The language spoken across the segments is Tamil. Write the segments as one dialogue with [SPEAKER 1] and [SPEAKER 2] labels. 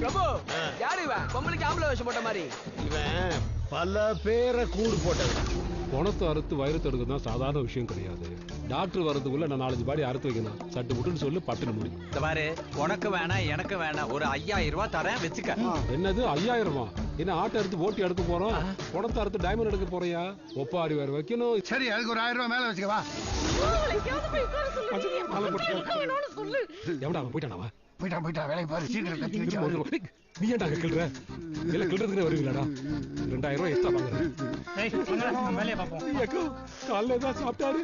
[SPEAKER 1] பிரபு யாரு இவன்? பொம்பளைக்கு ஆம்பளை வேஷம் போட்ட மாதிரி.
[SPEAKER 2] இவன் பல பேரை கூறு போட்டது.
[SPEAKER 3] பணத்தை அறுத்து வயிறு தடுக்கிறதுதான் சாதாரண விஷயம் கிடையாது. டாக்டர் வர்றதுக்குள்ள நான் 4 பாடி அறுத்து வைக்கணும். சட்டு புட்டுன்னு சொல்லு, பட்டுன்னு முடி.
[SPEAKER 1] இந்த பாரு, உனக்கு வேணாம் எனக்கு வேணாம், ஒரு 5000 ரூபாய் தரேன் வச்சுக்க.
[SPEAKER 3] என்னது 5000? என்ன ஆட்டை எடுத்து ஓட்டி எடுக்க போறோம்? பணத்தை அறுத்து டைமண்ட் எடுக்க போறியா? ஒப்பாரி வேற வைக்கணும்.
[SPEAKER 2] சரி, அதுக்கு ஒரு 1000 ரூபாய் மேல வச்சுக்கவா.
[SPEAKER 3] எவடா அவன் போயிட்டானவா?
[SPEAKER 2] போயிட்டான் வேலைக்கு பாரு. சீக்கிரம் கத்தி வச்சு.
[SPEAKER 3] நீ ஏன்டா கிள்ற? இல்ல கிள்றதுக்கு வருவீங்களாடா? 2000 ரூபாய் எக்ஸ்ட்ரா வாங்குறேன்.
[SPEAKER 2] வேலையை பார்ப்போம்.
[SPEAKER 3] காலைல தான் சாப்பிட்டாரு.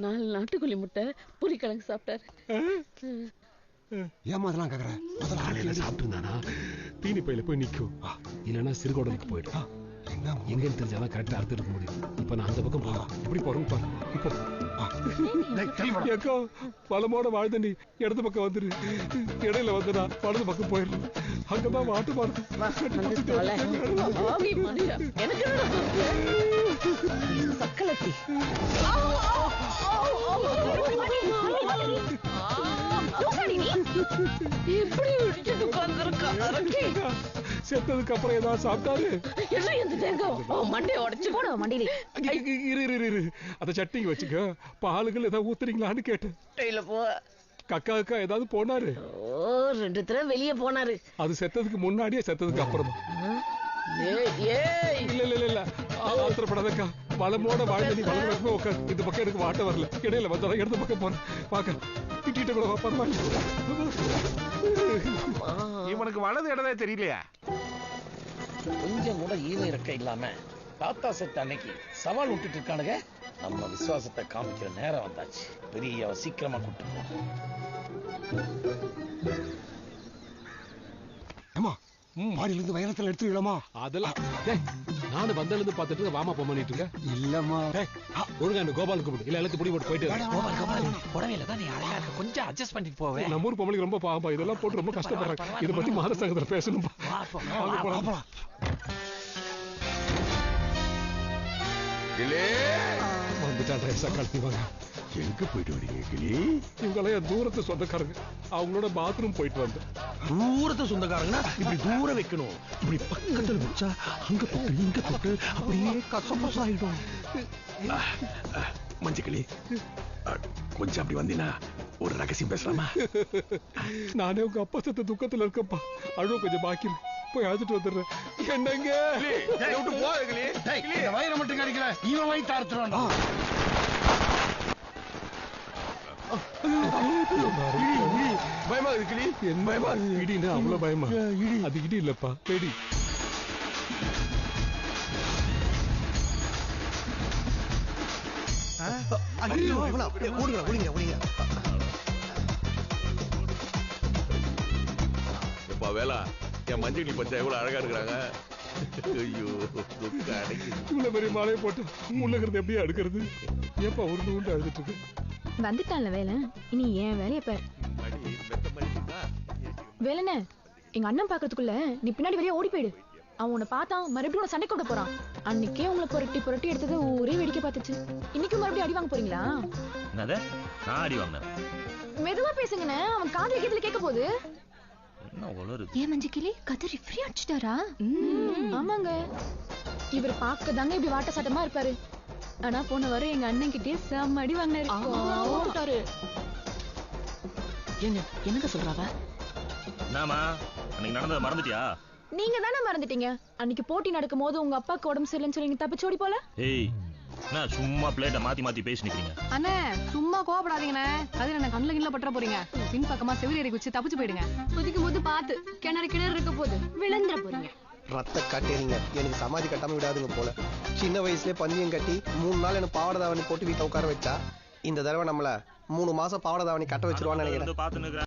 [SPEAKER 4] 4 நாட்டுக்கோழி முட்டை புளிக்கிழங்கு சாப்பிட்டாரு.
[SPEAKER 2] ஏமா அதெல்லாம் கேக்குற?
[SPEAKER 3] முதல்ல சாப்பிட்டு இருந்தானா தீனி பையில போய் நிக்கும். இல்லன்னா சிறுகோடலுக்கு போயிடும். எங்கன்னு தெரிஞ்சாதான் கரெக்டா அறுத்து இருக்க முடியும். இப்ப நான் அந்த பக்கம் போகலாம். எப்படி போறேன்னு பாரு. இப்போ பழமோட வாழ்ந்தண்டி இடது பக்கம் வந்துரு. இடையில வந்துடா வலது பக்கம் போயிடலாம். அங்கதான் மாட்டு மாறுது.
[SPEAKER 4] சக்கலத்தி
[SPEAKER 3] செத்ததுக்கு அப்புறம் ஏதாவது சாப்பிட்டாரு.
[SPEAKER 4] மண்டையை உடைச்சு போட மண்டையில
[SPEAKER 3] இரு அத சட்டிங்க வச்சுக்க. பாலுகள் ஏதாவது ஊத்துறீங்களான்னு கேட்டேன். கக்கா ஏதாவது போனாரு?
[SPEAKER 4] 2 தடவை வெளியே போனாரு.
[SPEAKER 3] அது செத்ததுக்கு முன்னாடியே செத்ததுக்கு அப்புறமா? இல்ல ஆத்திரப்படாதக்கா. வளமோட வாழ்ந்தடி வளம் வரைக்கும் உட்காரு. இந்த பக்கம் எனக்கு வாட்ட வரல. இடையில வந்தாலும் இடது பக்கம் போறேன். பாக்க திட்டிட்டு கூட பரவாயில்ல.
[SPEAKER 2] இவனுக்கு வலது இடமே தெரியலையா?
[SPEAKER 5] கொஞ்சம் கூட ஈவ இருக்க இல்லாம தாத்தா செத்த அன்னைக்கு சவால் விட்டுட்டு இருக்கானுங்க. நம்ம விசுவாசத்தை காமிக்கிற நேரம் வந்தாச்சு. பெரிய சீக்கிரமா கூட்டு போ.
[SPEAKER 2] மாடியில இருந்து வயலத்துல எடுத்துக்கலாமா?
[SPEAKER 3] அதெல்லாம் நானும் வந்தல இருந்து பாத்துட்டு வாமா பண்ணிட்டு இருக்கேன்.
[SPEAKER 2] இல்லம்மா
[SPEAKER 3] ஒழுங்கா அந்த கோபால் கூப்பிடு. இல்ல எல்லாத்தையும் புடி போட்டு போயிட்டு
[SPEAKER 5] புடவையில தான் நீ அழகா இருக்க. கொஞ்சம் அட்ஜஸ்ட் பண்ணிட்டு போவேன்.
[SPEAKER 3] நம்ம ஊர் பொம்பளைக்கு ரொம்ப பாவம். இதெல்லாம் போட்டு ரொம்ப கஷ்டப்படுறாங்க. இதை பத்தி மாத சங்கத்துல பேசணும். வந்துட்டா கழட்டி வாங்க.
[SPEAKER 2] எங்க போயிட்டு வரீங்க கிளி?
[SPEAKER 3] இவங்களையும் தூரத்து சொந்தக்காரங்க. அவங்களோட பாத்ரூம் போயிட்டு வந்தேன்.
[SPEAKER 5] தூரத்து சொந்தக்காரங்கன்னா இப்படி தூரம் வைக்கணும். இப்படி பக்கத்துல வச்சா அங்க தொட்டு இங்க தொட்டு அப்படியே கசப்பசாயிடும்.
[SPEAKER 2] மஞ்சக்கிளி, கொஞ்சம் அப்படி வந்தீங்கன்னா ஒரு ரகசியம் பேசலாமா?
[SPEAKER 3] நானே உங்க அப்பா சத்த துக்கத்துல இருக்கப்பா. அழுவ கொஞ்சம் பாக்கி போய் அழுதுட்டு வந்துடுறேன். என்னங்க
[SPEAKER 2] விட்டு போகுது. வயிறை மட்டும் கிடைக்கல, இவன் வயிற்று அறுத்துருவான்.
[SPEAKER 3] பயமா இருக்குடி. என்ன பயமா? இடினா அவ்வளவு பயமா? அது இடி இல்லப்பா, பெடி.
[SPEAKER 6] வேலா, என் மஞ்சள் பச்சா எவ்வளவு அழகா இருக்கிறாங்க. ஐயோ,
[SPEAKER 3] இவ்வளவு பெரிய மாலையை போட்டு முள்ளங்கிறது எப்படியா எடுக்கிறது? ஏப்பா உருண்டு உண்டு அழுதுட்டு இருக்கு?
[SPEAKER 7] வந்துட்டான்ல வேலை. இனி ஏன் வேலையை பாரு. வேலைன்னு எங்க அண்ணன் பாக்குறதுக்குள்ள நீ பின்னாடி வெளியே ஓடி போயிடு. அவன் உன்னை பார்த்தான், மறுபடியும் உன்னை சண்டை கொண்டு போறான். அன்னைக்கே உங்களை புரட்டி எடுத்தது ஒரே வேடிக்கை பார்த்துச்சு. இன்னைக்கும் மறுபடியும் அடி வாங்க போறீங்களா?
[SPEAKER 8] என்னது? நான் அடி வாங்கினேன்?
[SPEAKER 7] மெதுவா பேசுங்கண்ணே, அவன் காதுல கீதுல கேட்க போகுது.
[SPEAKER 8] என்ன உளறுது?
[SPEAKER 7] ஏன் மஞ்சக்கிளி கதறி ஃப்ரீ அடிச்சிட்டாரா? ஆமாங்க, இவர் பார்க்கதாங்க இப்படி வாட்ட சட்டமா இருப்பாரு. ஆனா போன வர எங்க அண்ணன் கிட்டே செம்ம அடி வாங்கினாரு. என்னங்க சொல்றாவ?
[SPEAKER 8] நாமா அன்னைக்கு நடந்ததை மறந்துட்டியா?
[SPEAKER 7] நீங்க தானே மறந்துட்டீங்க. அன்னைக்கு போட்டி நடக்கும் போது உங்க அப்பாக்கு உடம்பு சரியில்லைன்னு சொல்லி நீங்க தப்பிச்சோடி போல.
[SPEAKER 8] ஏய், நான் சும்மா பிளேட்டை மாத்தி பேசி நிக்கிறீங்க.
[SPEAKER 9] அண்ணே சும்மா கோவப்படாதீங்கண்ணே. அது என்ன கண்ணுல கிண்ணுல பற்ற போறீங்க. பின் பக்கமா செவிலியரை குச்சி தப்பிச்சு போயிடுங்க. குதிக்கும் போது பார்த்து கிணறு இருக்க போது விழுந்துற போறீங்க.
[SPEAKER 10] ரத்த காட்டேறீங்க. எனக்கு சமாதி கட்டாம விடாதுங்க போல. சின்ன வயசுல பந்தியம் கட்டி 3 நாள் எனக்கு பாவாடை தாவணி போட்டு வீட்டை உட்கார வச்சா, இந்த தடவை நம்மள 3 மாசம் பாவாடை தாவணி கட்ட வச்சிருவான்னு நினைக்கிறேன்.